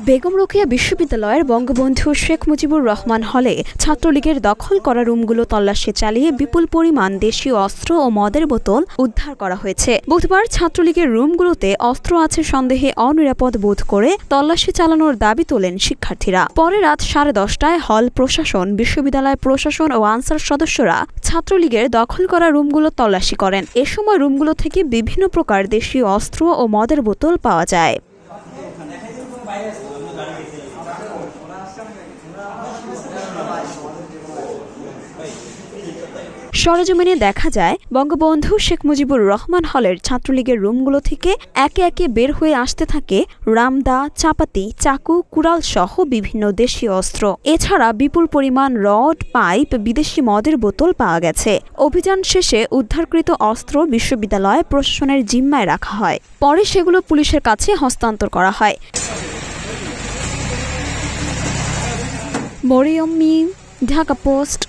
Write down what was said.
বেগম রোকেয়া বিশ্ববিদ্যালয়ের বঙ্গবন্ধু শেখ মুজিবুর রহমান হলে ছাত্রলীগের দখল করা রুমগুলো তল্লাশি চালিয়ে বিপুল পরিমাণ দেশীয় অস্ত্র ও মদের বোতল উদ্ধার করা হয়েছে। বুধবার ছাত্রলীগের রুমগুলোতে অস্ত্র আছে সন্দেহে অনিরাপদ বোধ করে তল্লাশি চালানোর দাবি তোলেন শিক্ষার্থীরা। পরে রাত 10:30টায় হল প্রশাসন, বিশ্ববিদ্যালয় প্রশাসন ও আনসার সদস্যরা ছাত্রলীগের দখল করা রুমগুলো তল্লাশি করেন। এ সময় রুমগুলো থেকে বিভিন্ন প্রকার দেশীয় অস্ত্র ও মদের বোতল পাওয়া যায়। সরেজমিনে দেখা যায় বঙ্গবন্ধু শেখ মুজিবুর রহমান হলের ছাত্রলীগের রুমগুলো থেকে একে একে বের হয়ে আসতে থাকে রামদা, চাপাতি, চাকু, কুড়াল সহ বিভিন্ন দেশীয় অস্ত্র। এছাড়া বিপুল পরিমাণ রড, পাইপ, বিদেশি মদের বোতল পাওয়া গেছে। অভিযান শেষে উদ্ধারকৃত অস্ত্র বিশ্ববিদ্যালয় প্রশাসনের জিম্মায় রাখা হয়। পরে সেগুলো পুলিশের কাছে হস্তান্তর করা হয়। মরিয়ম মিম, ঢাকা পোস্ট।